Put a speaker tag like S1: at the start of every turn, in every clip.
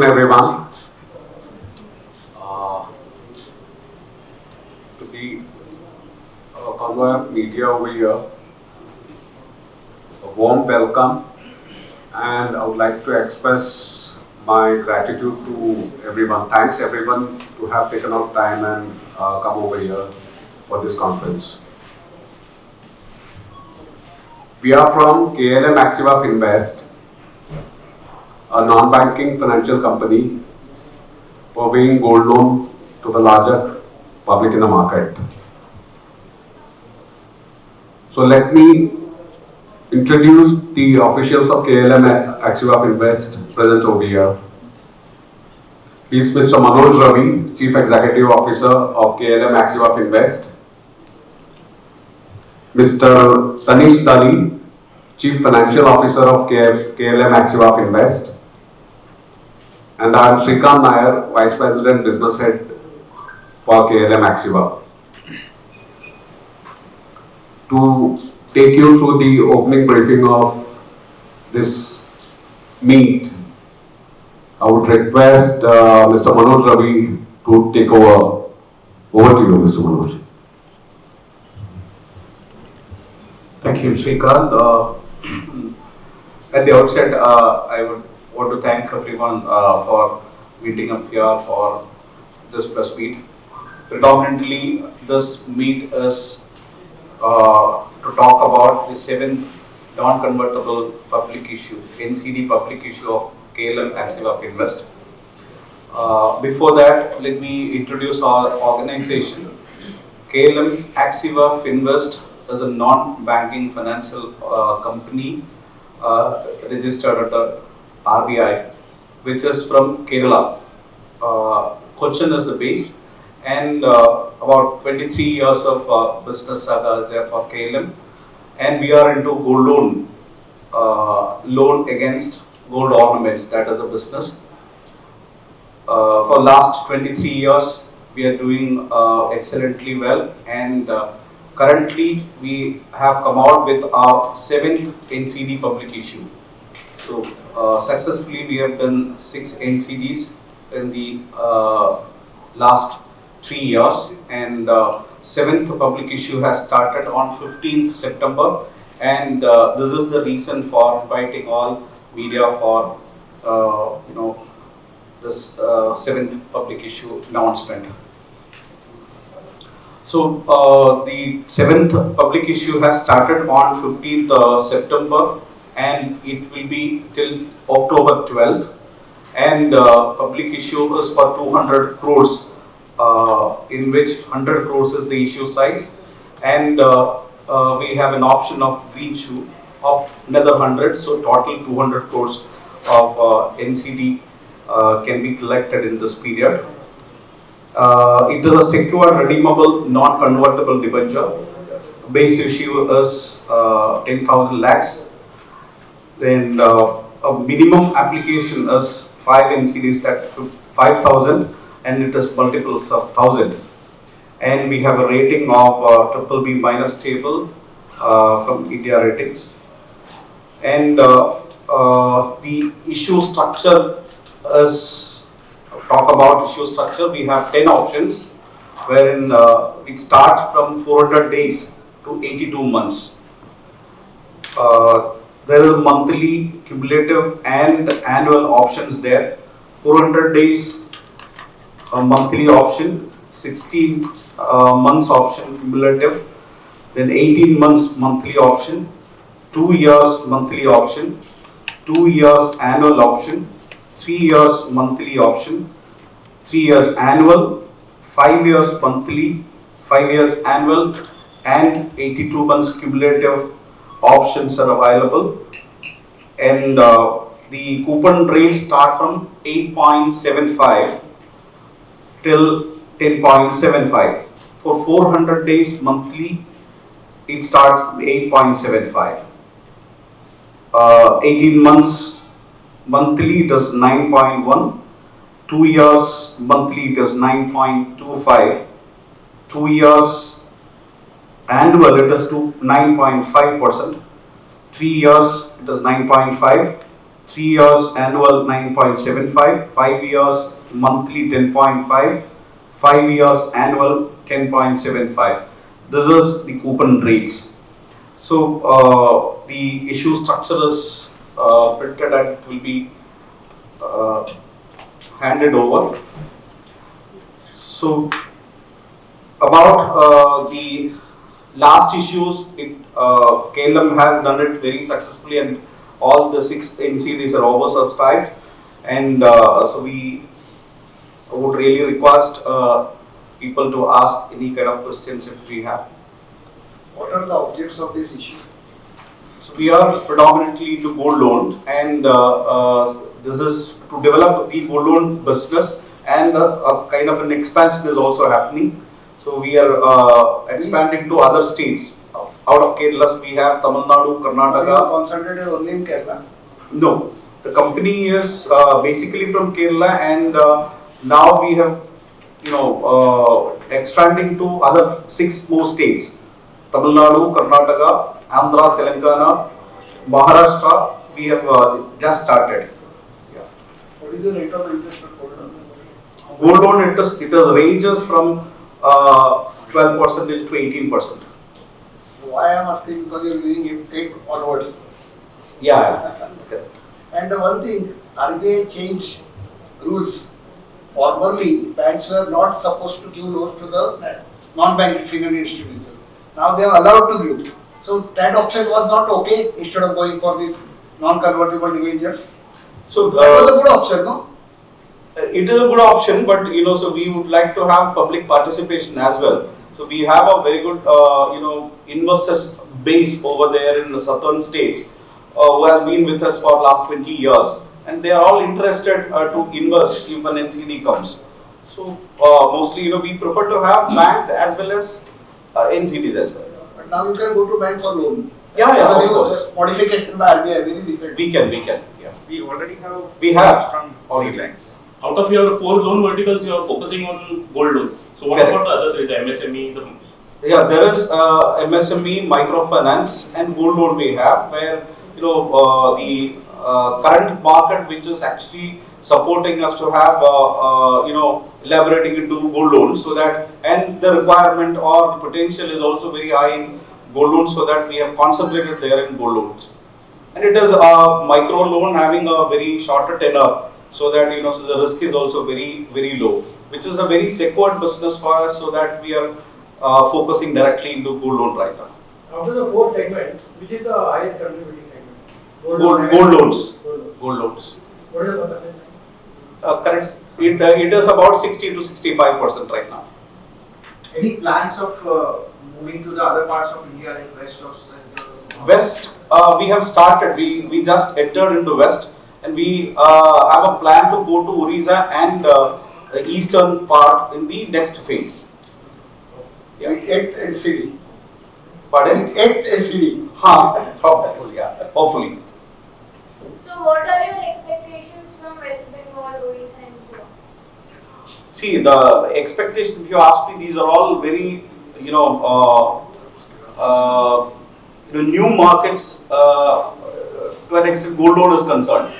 S1: afternoon, everyone. To the convoy of media over here, a warm welcome, and I would like to express my gratitude to everyone. Thanks everyone to have taken out time and come over here for this conference. We are from KLM Axiva Finvest, a non-banking financial company providing gold loan to the larger public in the market. So let me introduce the officials of KLM Axiva Finvest present over here. He is Mr. Manoj Ravi, Chief Executive Officer of KLM Axiva Finvest. Mr. Thanish Dalee, Chief Financial Officer of KLM Axiva Finvest. And I am Srikant Nair, Vice President Business Head for KLM Axiva. To take you through the opening briefing of this meet, I would request Mr. Manoj Ravi to take over. Over to you, Mr. Manoj.
S2: Thank you, Srikant. At the outset, I would want to thank everyone for meeting up here for this press meet. Predominantly, this meet is to talk about the 7th non-convertible public issue, NCD public issue of KLM Axiva Finvest. Before that, let me introduce our organization. KLM Axiva Finvest is a non-banking financial company registered under RBI, which is from Kerala. Cochin is the base, and about 23 years of business saga is there for KLM, and we are into gold loan, loan against gold ornaments. That is a business. For last 23 years, we are doing excellently well, and currently we have come out with our 7th NCD public issue. So successfully we have done 6 NCDs in the last 3 years, and 7th public issue has started on 15th September, and this is the reason for inviting all media for this 7th public issue announcement. So the 7th public issue has started on 15th September, and it will be till October 12th, and public issue is for 200 crores, in which 100 crores is the issue size, and we have an option of green issue of another 100, so total 200 crores of NCD can be collected in this period. It is a secure, redeemable, non-convertible debenture. Base issue is 10,000 lakhs. Then a minimum application is 5 NCDs, that 5,000, and it is multiples of 1,000. And we have a rating of BBB minus stable from India Ratings. And the issue structure is, talk about issue structure, we have 10 options, wherein it starts from 400 days to 82 months. There is monthly, cumulative and annual options there. 400 days monthly option, 16 months option cumulative, then 18 months monthly option, 2 years monthly option, 2 years annual option, 3 years monthly option, 3 years annual, 5 years monthly, 5 years annual, and 82 months cumulative options are available. And the coupon rates start from 8.75 till 10.75. For 400 days monthly, it starts from 8.75. 18 months monthly, it is 9.1. 2 years monthly, it is 9.25. 2 years annual, it is to 9.5%. 3 years, it is 9.5. 3 years annual 9.75, 5 years monthly 10.5, 5 years annual 10.75. This is the coupon rates. So the issue structure is printed and it will be handed over. So about the last issues, KLM has done it very successfully and all the 6 NCDs are oversubscribed, and so we would really request people to ask any kind of questions if we have.
S3: What are the objects of this issue?
S2: So we are predominantly into gold loan, and this is to develop the gold loan business, and a kind of an expansion is also happening. So we are expanding to other states. Out of Kerala, we have Tamil Nadu,
S3: You are
S2: Karnataka.
S3: concentrated only in Kerala.
S2: No, the company is basically from Kerala, and now we have, expanding to other 6 more states: Tamil Nadu, Karnataka, Andhra, Telangana, Maharashtra. We have just started. Yeah.
S3: What is the rate of interest on gold loan?
S2: Gold loan interest, it ranges from 12% to 18%.
S3: Why I am asking, because you are doing it onwards.
S2: Yeah.
S3: And one thing, RBI changed rules. Formerly, banks were not supposed to give loans to the non-banking financial institutions. Now they are allowed to give. So that option was not okay instead of going for these non-convertible debentures.
S2: So
S3: That was a good option, no?
S2: it is a good option, but so we would like to have public participation as well. So we have a very good, investors base over there in the southern states who has been with us for last 20 years, and they are all interested to invest if an NCD comes. So mostly, we prefer to have banks as well as NCDs as well.
S3: But now you can go to bank for loan.
S2: Yeah, of
S3: But
S2: course.
S3: Modification by RBI very different.
S2: We can, yeah.
S4: We already have
S2: We have
S4: from
S2: already.
S4: banks.
S5: Out of your 4 loan verticals, you are focusing on gold loan. So what
S2: Correct.
S5: about the other 3, the MSME,
S2: Yeah, there is MSME, microfinance, and gold loan we have, where the current market, which is actually supporting us to have elaborating into gold loans, so that, and the requirement or the potential is also very high in gold loans, so that we have concentrated there in gold loans. And it is a micro loan having a very shorter tenor, so that so the risk is also very, very low, which is a very secured business for us, so that we are focusing directly into gold loan right now.
S6: Out of the 4 segments, which is the highest contributing segment?
S2: Gold loans.
S6: Gold loan.
S2: Gold loans.
S6: What is the percentage?
S2: Correct. It is about 60 to 65% right now.
S7: Any plans of moving to the other parts of India like West or Central?
S2: West, we have started. We just entered into West, and we have a plan to go to Orissa and the eastern part in the next phase. Yeah.
S3: With 8th NCD.
S2: Pardon?
S3: With 8th NCD.
S2: Hopefully, yeah. Hopefully.
S8: So what are your expectations from West Bengal, Odisha and Goa?
S2: See, the expectation, if you ask me, these are all very, new markets to an extent gold loan is concerned.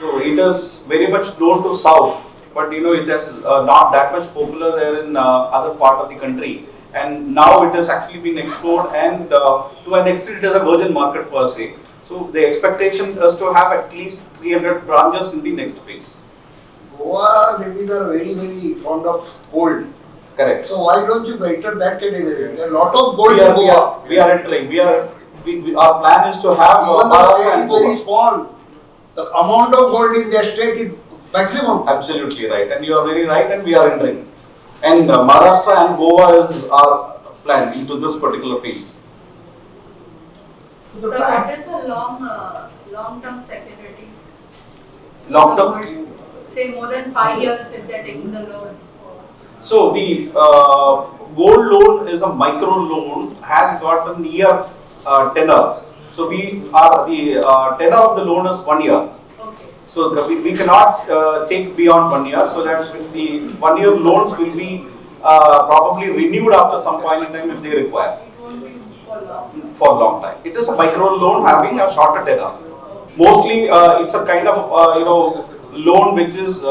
S2: So it is very much known to south, but it is not that much popular there in other part of the country. And now it has actually been explored, and to an extent it is a virgin market per se. So the expectation is to have at least 300 branches in the next phase.
S3: Goa ladies are very, very fond of gold.
S2: Correct.
S3: So why don't you enter that category? There are a lot of gold in Goa.
S2: We are entering. Our plan is to have
S3: Even the
S2: Maharashtra
S3: state
S2: and
S3: is very
S2: Goa.
S3: small. The amount of gold in their state is maximum.
S2: Absolutely right, and you are very right, and we are entering. And Maharashtra and Goa is our plan into this particular phase.
S9: So what is the long-term security?
S2: Long term.
S9: Say more than 5 years if they are taking the loan.
S2: So the gold loan is a micro loan, has got a year tenor. So the tenor of the loan is 1 year.
S9: Okay.
S2: So we cannot take beyond 1 year. So that the 1 year loans will be probably renewed after some point in time if they require.
S9: It won't be for long.
S2: For a long time. It is a micro loan having a shorter tenor. mostly it's a kind of loan which is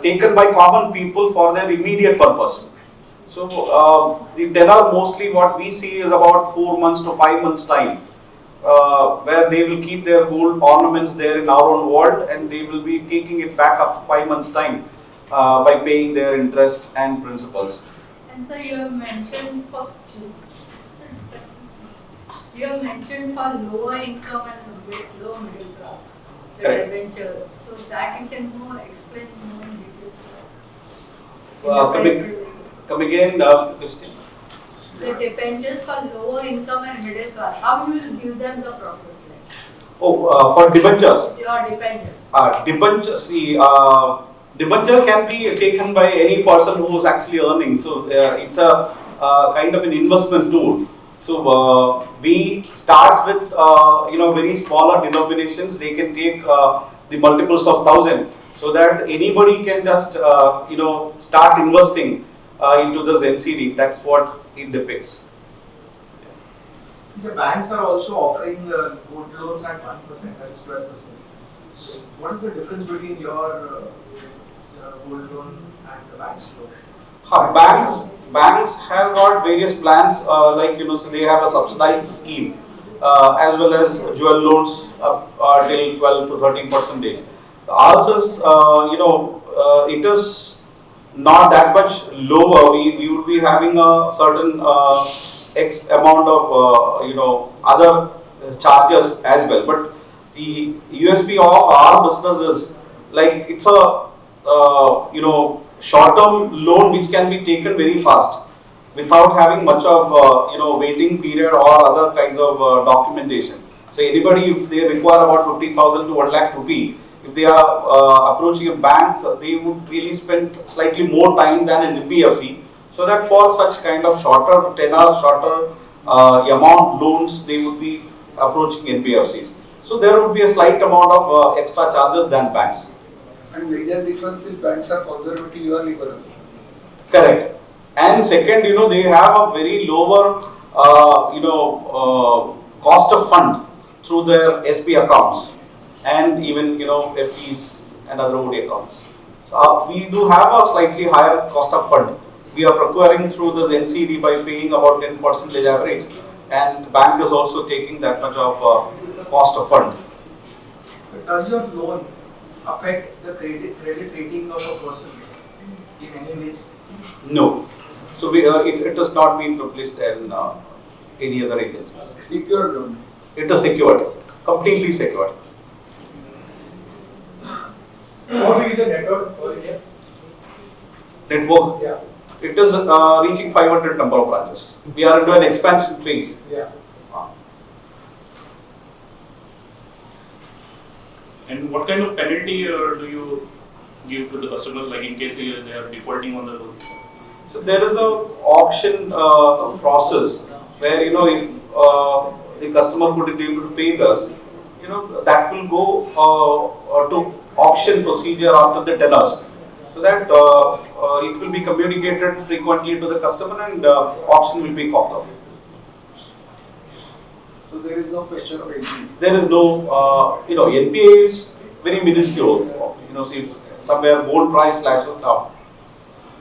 S2: taken by common people for their immediate purpose. So the tenor mostly what we see is about 4 months to 5 months time, where they will keep their gold ornaments there in our own vault, and they will be taking it back up to 5 months time by paying their interest and principals.
S9: And so you have mentioned for lower income and low middle class, the
S2: Correct.
S9: debentures. So that you can explain more in details.
S2: Come again, Christine.
S9: The debentures for lower income and middle class, how you will give them the profit?
S2: For debentures.
S9: Your debentures.
S2: Debenture, see, debenture can be taken by any person who is actually earning. So it's a kind of an investment tool. So we starts with very smaller denominations. They can take the multiples of 1,000, so that anybody can just start investing into this NCD. That's what it depicts.
S7: The banks are also offering gold loans at 1%, that is 12%. So what is the difference between your gold loan and the bank's loan?
S2: Banks have got various plans, so they have a subsidized scheme as well as jewel loans up till 12 to 13%. Ours is, it is not that much lower. We would be having a certain X amount of other charges as well. But the USP of our business is like it's a short-term loan which can be taken very fast without having much of waiting period or other kinds of documentation. So anybody, if they require about 50,000 to 1 lakh rupee, if they are approaching a bank, they would really spend slightly more time than an NBFC. So that for such kind of shorter tenor, shorter amount loans, they would be approaching NBFCs. So there would be a slight amount of extra charges than banks.
S3: And major difference is banks are conservative, you are liberal.
S2: Correct. And second, they have a very lower, cost of fund through their SP accounts and even, FDs and other OD accounts. So we do have a slightly higher cost of fund. We are procuring through this NCD by paying about 10% average, and bank is also taking that much of cost of fund.
S7: Does your loan affect the credit rating of a person in any ways?
S2: No. So it has not been published in any other agencies.
S3: Secured loan.
S2: It is secured, completely secured.
S6: What will be the network for India?
S2: Network.
S6: Yeah.
S2: It is reaching 500 number of branches. We are into an expansion phase.
S6: Yeah.
S5: And what kind of penalty do you give to the customer, like in case they are defaulting on the loan?
S2: So there is a auction process where if the customer couldn't be able to pay this, that will go to auction procedure after the tenors, so that it will be communicated frequently to the customer and auction will be called off.
S3: So there is no question of NPA.
S2: There is no, NPA is very minuscule. So if somewhere gold price slashes down,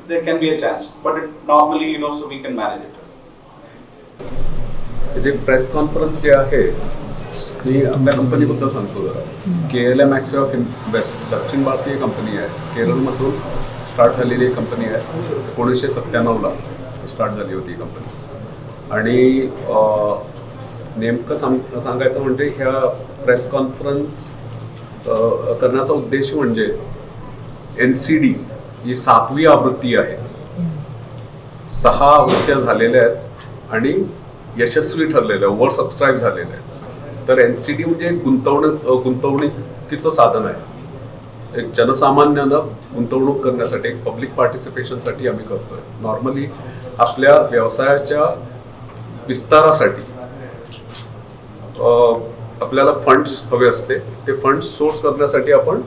S2: there can be a chance, but it normally, so we can manage it.
S1: जे press conference जे आहे मी आपल्या कंपनीबद्दल सांगतो जरा. KLM Axiva Finvest दक्षिण भारतीय company आहे, केरळमधून स्टार्ट झालेली कंपनी आहे. 1997ला स्टार्ट झाली होती ही कंपनी. आणि नेमकं सांगायचं म्हणजे ह्या प्रेस कॉन्फरन्स करण्याचा उद्देश म्हणजे NCD ही 7वी आवृत्ती आहे. 6 आवृत्त्या झालेल्या आहेत आणि यशस्वी ठरलेलं आहे, ओव्हर सबस्क्राईब झालेलं आहे. तर NCD म्हणजे एक गुंतवणुकीचं साधन आहे. एक जनसामान्यांना गुंतवणूक करण्यासाठी, एक पब्लिक पार्टिसिपेशनसाठी आम्ही करतोय. नॉर्मली आपल्या व्यवसायाच्या विस्तारासाठी आपल्याला फंड्स हवे असते. ते फंड्स सोर्स करण्यासाठी आपण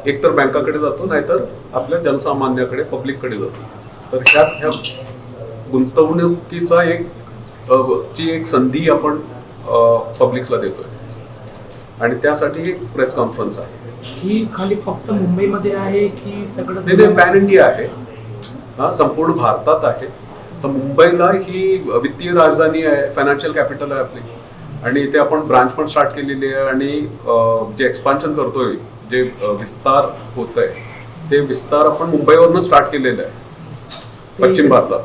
S1: एकतर बँकाकडे जातो, नाहीतर आपल्या जनसामान्याकडे, पब्लिककडे जातो. तर ह्या गुंतवणुकीचा एक संधी आपण पब्लिकला देतोय आणि त्यासाठी ही प्रेस कॉन्फरन्स आहे.
S4: ही खाली फक्त मुंबईमध्ये आहे की सगळं
S1: ते पॅन इंडिया आहे, संपूर्ण भारतात आहे. तर मुंबईला ही वित्तीय राजधानी आहे, फायनान्शियल कॅपिटल आहे आपली, आणि इथे आपण ब्रांच पण स्टार्ट केलेली आहे. आणि जे एक्सपान्शन करतोय, जे विस्तार होत आहे, ते विस्तार आपण मुंबईवरनं स्टार्ट केलेलं आहे पश्चिम भारतात.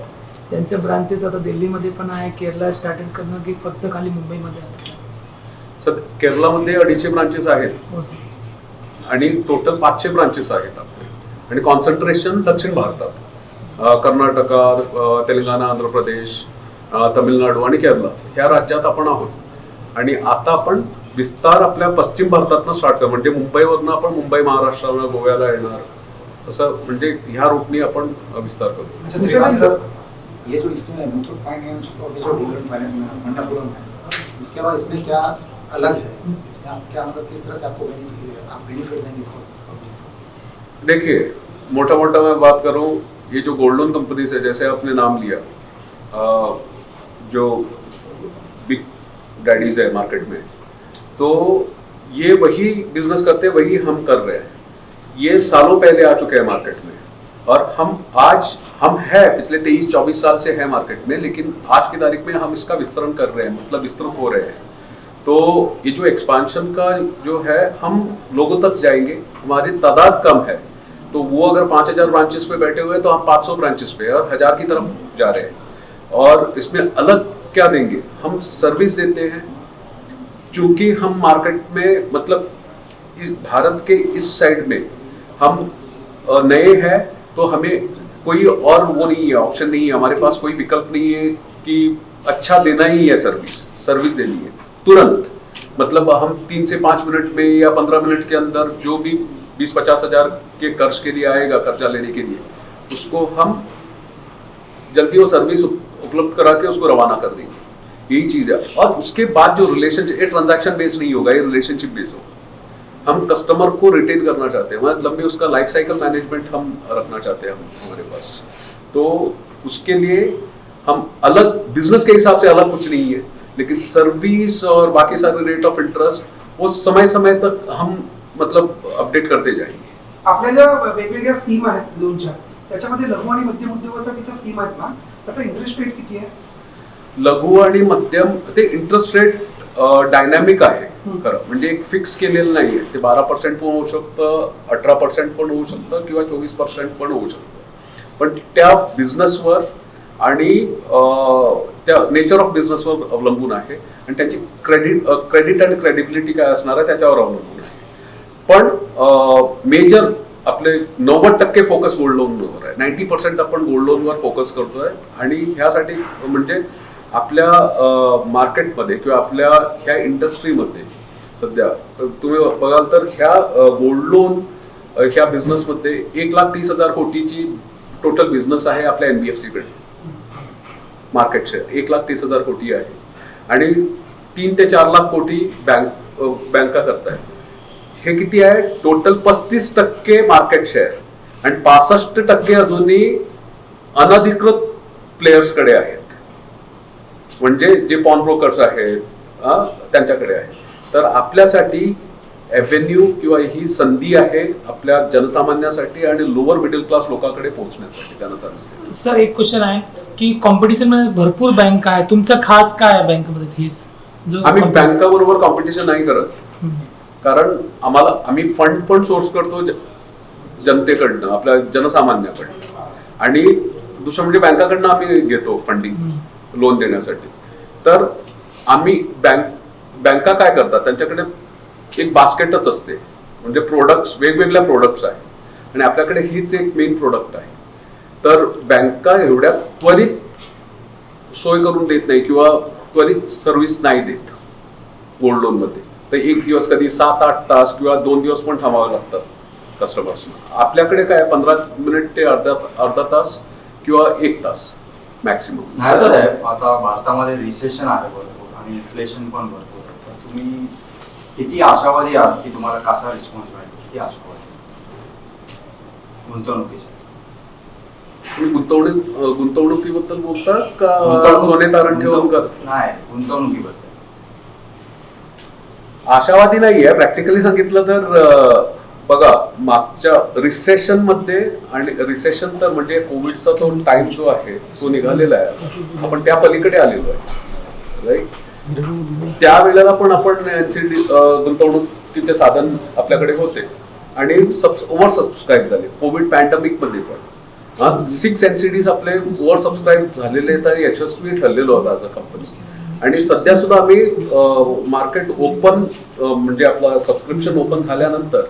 S4: त्यांचे ब्रांचेस आता दिल्लीमध्ये पण आहे, केरला स्टार्टेड करणं की फक्त खाली मुंबईमध्ये आहे?
S1: सध्या केरलामध्ये 250 ब्रांचेस आहेत
S4: हो सर.
S1: आणि टोटल 500 ब्रांचेस आहेत आपले. आणि कॉन्सन्ट्रेशन दक्षिण भारतात, कर्नाटका, तेलंगणा, आंध्र प्रदेश, तमिळनाडू आणि केरला ह्या राज्यात आपण आहोत. आणि आता आपण विस्तार आपल्या पश्चिम भारतातनं स्टार्ट करू, म्हणजे मुंबईवरनं आपण मुंबई, महाराष्ट्राला, गोव्याला येणार, असं म्हणजे ह्या रूटनी आपण विस्तार करू.
S10: अच्छा श्रीकांत सर, ये जो इसमें मुथूट फाइनेंस और ये जो गोल्डन फाइनेंस में मंडलम है, इसके अलावा इसमें क्या अलग है? इसमें आप क्या मतलब किस तरह से आपको बेनिफिट देंगे पब्लिक?
S1: देखिए, मोटा मोटा मैं बात करूं, ये जो गोल्ड लोन कंपनीज है, जैसे आपने नाम लिया, जो बिग डैडीज है मार्केट में, तो ये वही बिजनेस करते हैं, वही हम कर रहे हैं. ये सालों पहले आ चुके हैं मार्केट में, और हम है पिछले 23-24 साल से है मार्केट में, लेकिन आज की तारीख में हम इसका विस्तरण कर रहे हैं, मतलब विस्तृत हो रहे हैं. तो ये जो एक्सपांशन का जो है, हम लोगों तक जाएंगे, हमारी तादाद कम है, तो वो अगर 5000 ब्रांचेस पे बैठे हुए हैं, तो हम 500 ब्रांचेस पे और 1000 की तरफ जा रहे हैं. और इसमें अलग क्या देंगे, हम सर्विस देते हैं. चूंकि हम मार्केट में, मतलब इस भारत के इस साइड में हम नए हैं, तो हमें कोई और वो नहीं है, ऑप्शन नहीं है, हमारे पास कोई विकल्प नहीं है कि अच्छा देना ही है, सर्विस देनी है तुरंत. मतलब हम 3 से 5 मिनट में या 15 मिनट के अंदर जो भी 20-50 हजार के कर्ज के लिए आएगा, कर्जा लेने के लिए, उसको हम जल्दी वो सर्विस उपलब्ध करा के उसको रवाना कर देंगे. यही चीज़ है. और उसके बाद जो रिलेशनशिप, ये ट्रांजैक्शन बेस्ड नहीं होगा, ये रिलेशनशिप बेस्ड होगा. हम कस्टमर को रिटेन करना चाहते हैं, मतलब लंबे उसका लाइफ साइकिल मैनेजमेंट हम रखना चाहते हैं हमारे पास. तो उसके लिए हम अलग बिजनेस के हिसाब से अलग कुछ नहीं है, लेकिन सर्विस और बाकी सारे रेट ऑफ इंटरेस्ट वो समय समय तक हम मतलब अपडेट करते जाएंगे.
S7: आपल्या ज्या वेगवेगळ्या स्कीम आहेत लोनच्या, त्याच्यामध्ये लघु आणि मध्यम उद्योगासाठीच्या स्कीम आहेत ना, त्याचा इंटरेस्ट रेट किती आहे?
S1: लघु आणि मध्यम, ते इंटरेस्ट रेट डायनॅमिक आहे खरं, म्हणजे एक फिक्स केलेलं नाही आहे. ते 12% पण होऊ शकतं, 18% पण होऊ शकतं, किंवा 24% पण होऊ शकतं. पण त्या बिझनेसवर आणि त्या नेचर ऑफ बिझनेसवर अवलंबून आहे, आणि त्याची क्रेडिट आणि क्रेडिबिलिटी काय असणार आहे त्याच्यावर अवलंबून आहे. पण मेजर आपले 90% फोकस गोल्ड लोनवर आहे, 90% आपण गोल्ड लोनवर फोकस करतोय. आणि ह्यासाठी म्हणजे आपल्या मार्केटमध्ये किंवा आपल्या ह्या इंडस्ट्रीमध्ये सध्या तुम्ही बघाल तर ह्या गोल्ड लोन ह्या बिझनेसमध्ये 1,30,000 कोटीची टोटल बिझनेस आहे आपल्या NBFC-कडे. मार्केट शेअर 1,30,000 कोटी आहे, आणि 3 ते 4 लाख कोटी बँका करतायत. हे किती आहे टोटल? 35% मार्केट शेअर, आणि 65% अजूनही अनधिकृत प्लेयर्सकडे आहेत, म्हणजे जे पॉन ब्रोकर्स आहेत त्यांच्याकडे आहे. तर आपल्यासाठी एव्हेन्यू किंवा ही संधी आहे आपल्या जनसामान्यासाठी आणि लोअर मिडल क्लास लोकांकडे पोहोचण्यासाठी. त्यांना
S4: सर एक क्वेश्चन आहे की कॉम्पिटिशन मध्ये भरपूर बँक आहे, तुमचं खास काय आहे बँकेमध्ये फीस?
S1: आम्ही बँकाबरोबर कॉम्पिटिशन नाही करत, कारण आम्ही फंड पण सोर्स करतो जनतेकडनं, आपल्या जनसामान्याकडनं, आणि दुसरं म्हणजे बँकाकडनं आम्ही घेतो फंडिंग लोन देण्यासाठी. तर आम्ही बँका काय करतात, त्यांच्याकडे एक बास्केटच असते, म्हणजे प्रोडक्ट्स, वेगवेगळ्या प्रोडक्ट्स आहेत, आणि आपल्याकडे हीच एक मेन प्रोडक्ट आहे. तर बँका एवढ्या त्वरित सोय करून देत नाही किंवा त्वरित सर्व्हिस नाही देत गोल्ड लोनमध्ये. तर एक दिवस, कधी 7-8 तास किंवा 2 दिवस पण थांबावं लागतात कस्टमर्सना. आपल्याकडे काय 15 मिनिट ते अर्धा तास किंवा 1 तास मॅक्सिमम.
S11: साहेब, आता भारतामध्ये रिसेशन आहे भरपूर आणि इन्फ्लेशन पण भरपूर आहे, तर तुम्ही किती आशावादी आहात की तुम्हाला कसा रिस्पॉन्स मिळेल? किती आशावादी गुंतवणुकीसाठी?
S1: तुम्ही गुंतवणुकीबद्दल बोलता का सोने तारण ठेवून कर?
S11: नाही, गुंतवणुकीबद्दल.
S1: आशावादी नाही आहे. प्रॅक्टिकली सांगितलं तर बघा, मागच्या रिसेशन मध्ये, आणि रिसेशन तर म्हणजे कोविडचा तो टाइम जो आहे तो निघालेला आहे, आपण त्या पलीकडे आलेलो आहे, राईट. त्यावेळेला पण आपण एनसीडी गुंतवणुकीचे साधन आपल्याकडे होते आणि ओव्हर सबस्क्राईब झाले. कोविड पॅन्डेमिक मध्ये पण 6 एनसीडीज आपले ओव्हर सबस्क्राईब झालेले, तर यशस्वी ठरलेलो होता ॲज अ कंपनी. आणि सध्या सुद्धा आम्ही मार्केट ओपन म्हणजे आपला सबस्क्रिप्शन ओपन झाल्यानंतर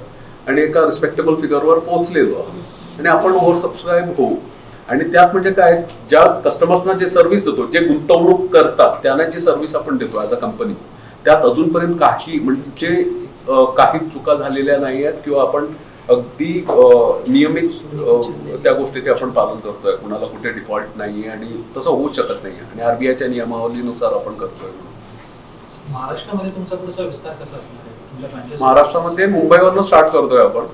S1: आणि एका रिस्पेक्टेबल फिगरवर पोहोचलेलो आहोत आणि आपण ओव्हर सबस्क्राईब होऊ. आणि त्यात म्हणजे काय, ज्या कस्टमर्सना जे सर्व्हिस देतो, जे गुंतवणूक करतात त्यांना जी सर्व्हिस आपण देतो ॲज अ कंपनी, त्यात अजूनपर्यंत काही म्हणजे काही चुका झालेल्या नाही आहेत किंवा आपण अगदी नियमित त्या गोष्टीचे आपण पालन करतोय. कुणाला कुठे डिफॉल्ट नाहीये आणि तसं होऊ शकत नाही आणि आरबीआयच्या नियमावलीनुसार आपण करतोय.
S12: महाराष्ट्रामध्ये तुमचा पुढचा विस्तार कसा असणार आहे?
S1: महाराष्ट्रामध्ये मुंबईवरनं स्टार्ट करतोय आपण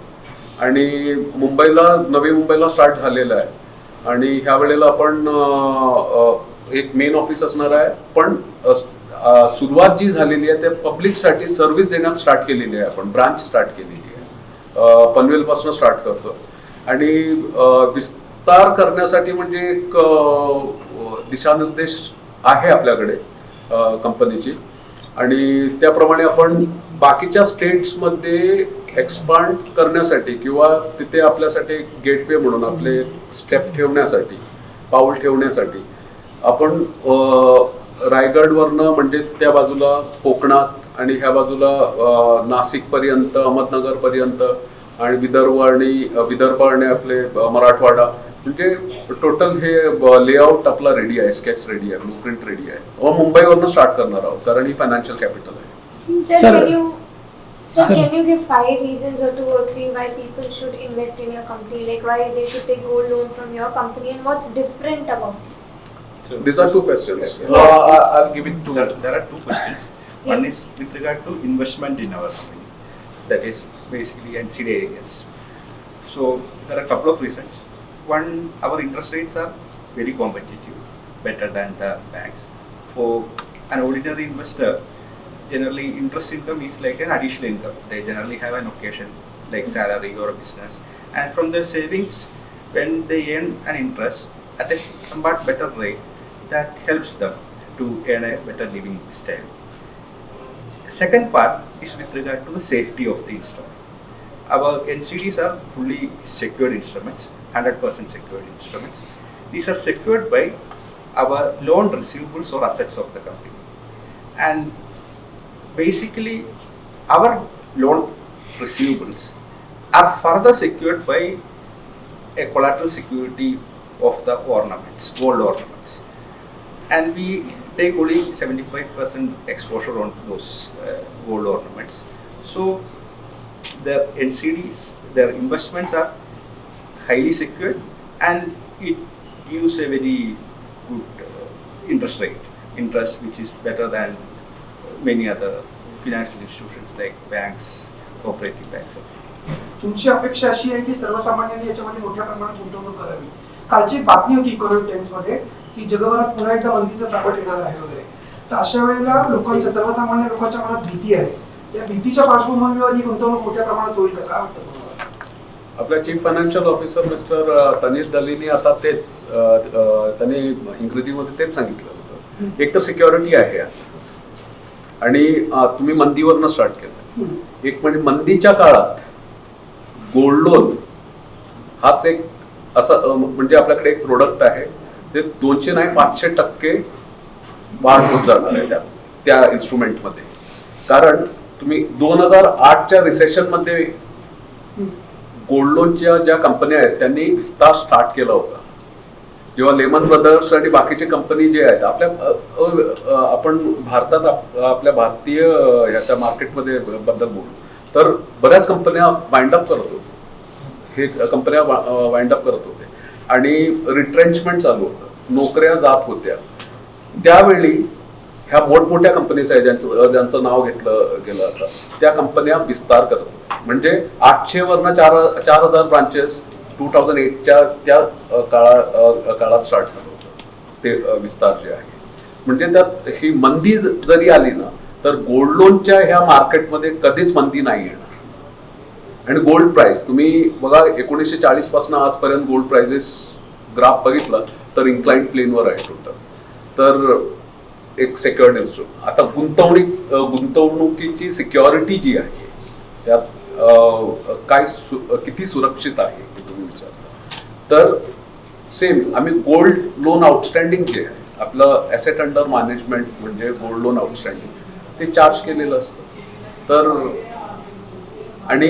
S1: आणि नवी मुंबईला स्टार्ट झालेलं आहे आणि ह्या वेळेला आपण एक मेन ऑफिस असणार आहे. पण सुरुवात जी झालेली आहे ते पब्लिकसाठी सर्व्हिस देण्यात स्टार्ट केलेली आहे. आपण ब्रांच स्टार्ट केलेली आहे, पनवेलपासून स्टार्ट करतो आणि विस्तार करण्यासाठी म्हणजे एक दिशानिर्देश आहे आपल्याकडे कंपनीची आणि त्याप्रमाणे आपण बाकीच्या स्टेट्समध्ये एक्सपांड करण्यासाठी किंवा तिथे आपल्यासाठी गेटवे म्हणून आपले स्टेप ठेवण्यासाठी, पाऊल ठेवण्यासाठी आपण रायगडवरनं म्हणजे त्या बाजूला कोकणात आणि ह्या बाजूला नाशिकपर्यंत, अहमदनगरपर्यंत आणि विदर्भ आणि आपले मराठवाडा, म्हणजे टोटल हे लेआउट आपला रेडी आहे, स्केच रेडी आहे, ब्लूप्रिंट रेडी आहे. मुंबईवरनं स्टार्ट करणार आहोत कारण ही फायनान्शियल कॅपिटल आहे.
S8: Sir, can you give 5 reasons or 2 or 3 why people should invest in your company? Like why they should take gold loan from your company and what's different about it?
S1: So these are 2 questions. I'll give it to.
S13: There are 2 questions. One is with regard to investment in our company. That is basically NCDs. So there are a couple of reasons. One, our interest rates are very competitive, better than the banks. For an ordinary investor, generally interest income is like an additional income. They generally have an occasion like salary or a business, and from their savings, when they earn an interest at a somewhat better rate, that helps them to earn a better living style. Second part is with regard to the safety of the instrument. Our NCDs are fully secured instruments, 100% secured instruments. These are secured by our loan receivables or assets of the company, and basically our loan receivables are further secured by a collateral security of the ornaments, gold ornaments, and we take only 75% exposure on those gold ornaments. So their NCDs, their investments are highly secured and it gives a very good interest which is better than many other financial institutions like banks, cooperative banks, etc.
S6: तुमची अपेक्षा अशी आहे की सर्वसामान्यांनी याच्यामध्ये मोठ्या प्रमाणात गुंतवणूक करावी. कालची बातमी होती इकॉनॉमिक टाइम्स मध्ये की जगभरात पुन्हा एकदा मंदीचं सापट येणार आहे वगैरे. तर अशा वेळेला सर्वसामान्य लोकांच्या मनात भीती आहे. या भीतीच्या पार्श्वभूमीवर ही गुंतवणूक मोठ्या प्रमाणात होईल का? काय वाटतं तुम्हाला?
S1: आपल्या chief financial officer mister Tanish Dalini आता तेच त्यांनी इंग्रजीमध्ये तेच सांगितलं होतं. एक तर सिक्युरिटी आहे आणि तुम्ही मंदीवरनं स्टार्ट केलं. एक म्हणजे मंदीच्या काळात गोल्ड लोन हाच एक असा म्हणजे आपल्याकडे एक प्रोडक्ट आहे ते 200 नाही 500% वाढ होत जाणार आहे त्या इन्स्ट्रुमेंटमध्ये. कारण तुम्ही 2008च्या रिसेशनमध्ये गोल्ड लोनच्या ज्या कंपन्या आहेत त्यांनी विस्तार स्टार्ट केला होता. जेव्हा लेमन ब्रदर्स आणि बाकीचे कंपनी जे आहेत आपण भारतात आपल्या भारतीय ह्याच्या मार्केटमध्ये बद्दल बोलू तर बऱ्याच कंपन्या वाइंड अप करत होत्या. हे कंपन्या वाइंड अप करत होते आणि रिट्रेंचमेंट चालू होतं, नोकऱ्या जात होत्या. त्यावेळी ह्या मोठमोठ्या कंपनीज आहेत ज्यांचं नाव घेतलं गेलं आता, त्या कंपन्या विस्तार करत होत्या. म्हणजे 800 वरनं 4000 ब्रांचेस 2008च्या त्या काळात स्टार्ट झालं होतं ते विस्तार जे आहे. म्हणजे त्यात ही मंदी जरी आली ना
S14: तर गोल्ड लोनच्या ह्या मार्केटमध्ये कधीच मंदी नाही येणार. आणि गोल्ड प्राइस तुम्ही बघा 1940 पासून आजपर्यंत गोल्ड प्राइसेस ग्राफ बघितला तर इन्क्लाइन प्लेनवर आहे टोटल. तर एक सेक्युर्ड इन्स्ट्रुमेंट. आता गुंतवणुकीची सिक्युरिटी जी आहे त्यात किती सुरक्षित आहे हे तुम्ही विचारता. तर सेम आम्ही गोल्ड लोन आउटस्टँडिंग जे आहे आपलं ॲसेट अंडर मॅनेजमेंट म्हणजे गोल्ड लोन आउटस्टँडिंग ते चार्ज केलेलं असतं. तर आणि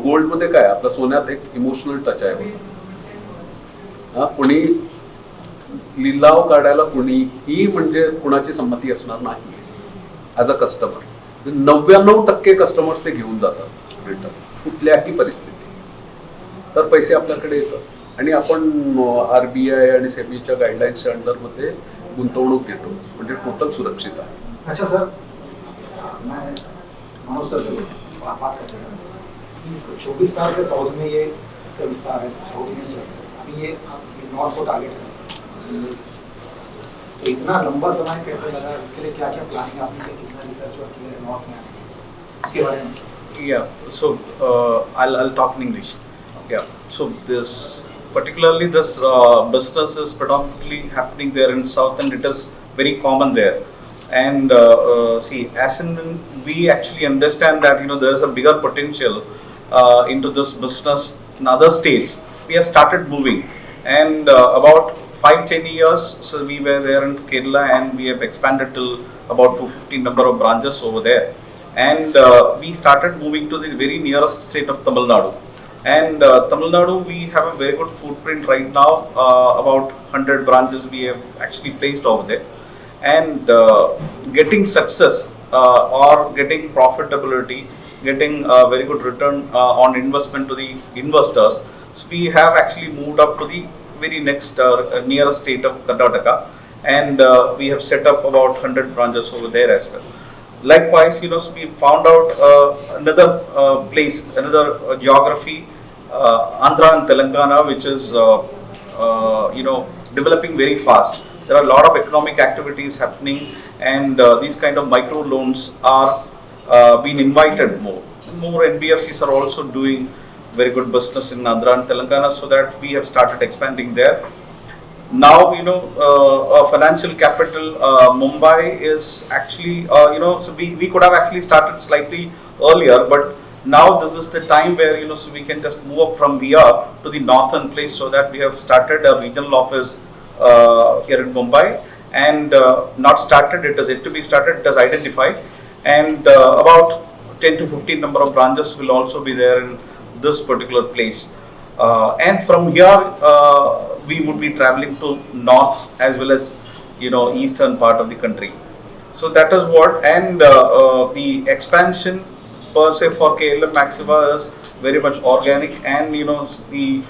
S14: गोल्डमध्ये काय आपलं सोन्यात एक इमोशनल टच आहे बघा. कोणी लिलाव काढायला कोणीही म्हणजे कुणाची संमती असणार नाही ॲज अ कस्टमर. 99% कस्टमर्स ते घेऊन जातात रिटर्न कुठल्याही परिस्थितीत. तर पैसे आपल्याकडे येतात आणि आपण RBI आणि सेबीच्या गाईडलाईन्सच्या अंडरमध्ये गुंतवणूक घेतो म्हणजे टोटल सुरक्षित आहे.
S10: अच्छा सर, मैं मनोज सर से बात करते हैं कि इसको 24 साल से साउथ में ये इसका विस्तार है, साउथ में चल रहा है. अभी ये आप नॉर्थ को टारगेट करते हैं, तो इतना लंबा समय कैसे लगा, इसके लिए क्या क्या प्लानिंग आपने किया, कितना रिसर्च वर्क किया है नॉर्थ में आने के लिए, उसके बारे में.
S13: Yeah, so I'll talk in English. Yeah, so this particularly this business is predominantly happening there in south, and it is very common there. And see, as in we actually understand that there is a bigger potential into this business in other states. We have started moving, and about 5-10 years, so we were there in Kerala, and we have expanded till about 250 number of branches over there. And we started moving to the very nearest state of Tamil Nadu. And Tamil Nadu, we have a very good footprint right now. About 100 branches we have actually placed over there. And getting success or getting profitability, getting a very good return on investment to the investors. So we have actually moved up to the very next nearest state of Karnataka, and we have set up about 100 branches over there as well. Likewise, so we found out another place, another geography, Andhra and Telangana, which is developing very fast. There are a lot of economic activities happening, and these kind of micro loans are being invited more. More NBFCs are also doing very good business in Andhra and Telangana, so that we have started expanding there. Now, financial capital, Mumbai is actually, so we could have actually started slightly earlier, but now this is the time where, so we can just move up from here to the northern place, so that we have started a regional office here in Mumbai, and not started, it is yet to be started, it is identified, and about 10 to 15 number of branches will also be there in this particular place. And from here, we would be traveling to north as well as eastern part of the country. So that is what, and the expansion per se for KLM Axiva is very much organic, and the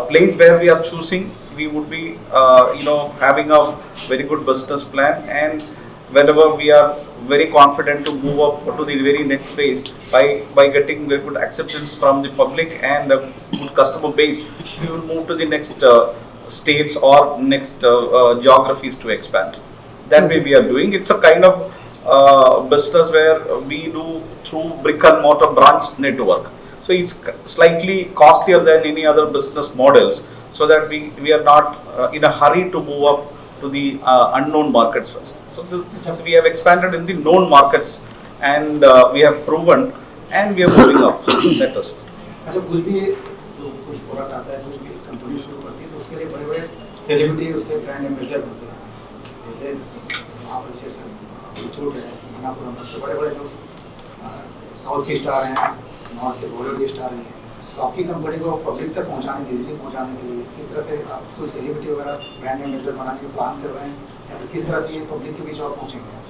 S13: place where we are choosing, we would be having a very good business plan, and whenever we are very confident to move up to the very next phase by getting very good acceptance from the public and a good customer base, we will move to the next states or next geographies to expand. That way we are doing. It's a kind of business where we do through brick and mortar branch network. So it's slightly costlier than any other business models, so that we are not in a hurry to move up to the unknown markets first. So we have expanded in the known markets, and we have proven, and we are moving up. That is.
S10: अच्छा, कुछ भी जो कुछ product आता है, कुछ भी company शुरू करती है, तो उसके लिए बड़े बड़े सेलिब्रिटी उसके ब्रांड एम्बेसडर होते हैं. जैसे महाबलेश्वर है, मनापुरम, उसके बड़े बड़े जो साउथ के स्टार हैं, नॉर्थ के बॉलीवुड के स्टार हैं. तो आपकी कंपनी को पब्लिक तक पहुंचाने, इजीली पहुंचाने के लिए किस तरह से आप कोई सेलिब्रिटी वगैरह ब्रांड एम्बेसडर बनाने के प्लान कर रहे हैं, या फिर किस तरह से ये पब्लिक के बीच और पहुंचेंगे?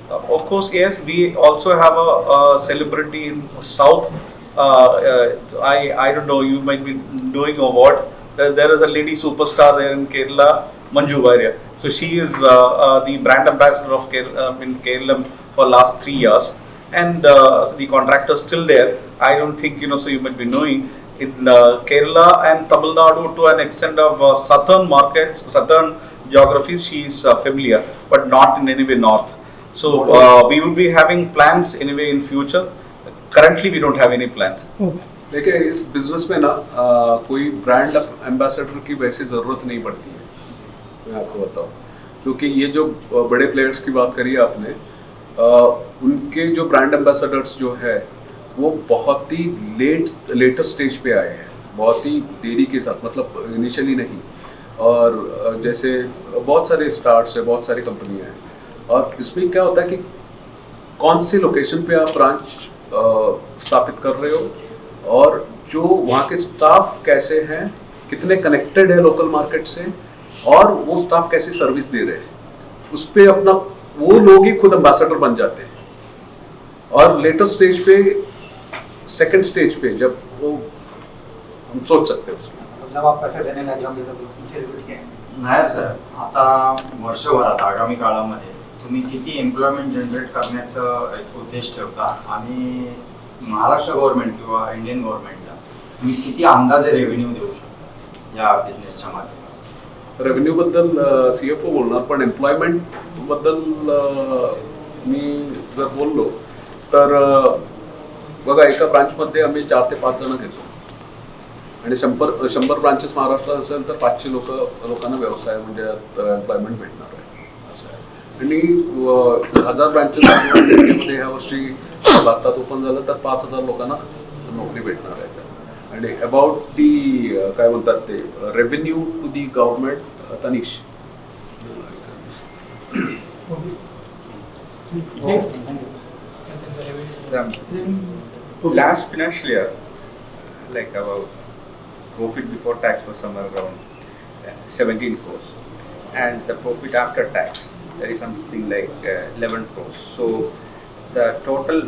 S13: Of course, yes. We also have a celebrity in South. I don't know. You might be knowing or what. There is a lady superstar there in Kerala, Manju Vairya. So she is the brand ambassador of in KLM for last 3 years, and so the contractor is still there. I don't think so you might be knowing. In Kerala and Tamil Nadu, to an extent of southern markets, southern geographies, she is familiar, but not in any way north. So we would be having plans anyway in future. Currently we don't have any plans.
S14: देखिए इस business में ना कोई brand ambassador की वैसी ज़रूरत नहीं पड़ती है, मैं आपको बताऊं, क्योंकि ये जो बड़े प्लेयर्स की बात करी आपने, उनके जो ब्रांड एम्बेसडर्स जो है वो बहुत ही लेटर स्टेज पे आए हैं, बहुत ही देरी के साथ, मतलब इनिशियली नहीं। और जैसे बहुत सारे स्टार्ट्स है, बहुत सारी कंपनियां हैं, और इसमें क्या होता है कि कौन सी लोकेशन पे आप ब्रांच स्थापित कर रहे हो, और जो वहाँ के स्टाफ कैसे हैं, कितने कनेक्टेड है लोकल मार्केट से, और वो स्टाफ कैसी सर्विस दे रहे हैं, उस पर अपना वो लोग ही खुद एम्बेसडर बन जाते हैं। और लेटर स्टेज पे, सेकंड स्टेज पे जब वो हम सोच सकते हैं उसको,
S10: जब आप पैसे देने लगे होंगे तब उनसे रिपीट किया।
S11: नायर सर, आता वर्षभरात आगामी काळामध्ये तुम्ही किती एम्प्लॉयमेंट जनरेट करण्याचं एक उद्देश ठेवता आणि महाराष्ट्र गव्हर्नमेंट किंवा इंडियन गव्हर्नमेंटला तुम्ही किती अंदाजे रेव्हेन्यू देऊ शकता या बिझनेसच्या माध्यमातून?
S14: रेव्हेन्यू बद्दल CFO बोलणार, पण एम्प्लॉयमेंट बद्दल मी जर बोललो तर बघा, एका ब्रांचमध्ये आम्ही 4 ते 5 जण घेतो, आणि 100 ब्रांचेस महाराष्ट्रात असेल तर 500 लोकांना व्यवसाय म्हणजे एम्प्लॉयमेंट भेटणार आहे, असं आहे. आणि 1000 ब्रांचेस ह्या वर्षी भारतात ओपन झालं तर 5000 लोकांना नोकरी भेटणार आहे. आणि अबाउट दी काय म्हणतात ते revenue to the government, Tanish.
S13: Last financial year, like our profit before tax was somewhere around 17 crores, and the profit after tax, there is something like 11 crores. So the total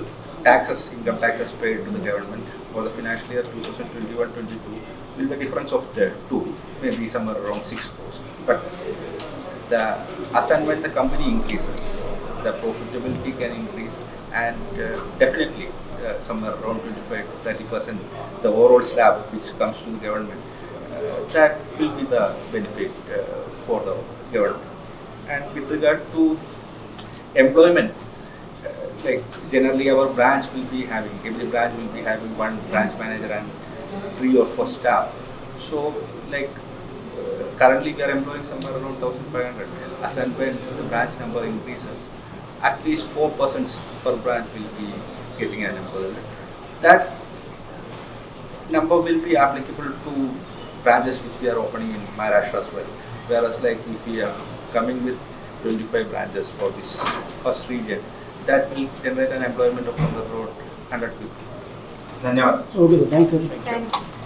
S13: taxes, income taxes paid to the government for the financial year 2021-22 will be difference of the two, maybe somewhere around 6 crores. But as and when the company increases, the profitability can increase, and definitely somewhere around 25-30% the overall slab which comes to the government, that will be the benefit for the government. And with regard to employment, like generally our branch will be having, every branch will be having one branch manager and 3 or 4 staff. So like currently we are employing somewhere around 1500. As and when the branch number increases, at least 4% per branch will be getting an employment. That number will be applicable to branches which we are opening in Maharashtra as well. Whereas like if we are coming with 25 branches for this first region, that will generate an employment of on the road 100 people.
S11: धन्यवाद.
S12: Okay sir, thanks sir.
S8: Thank you.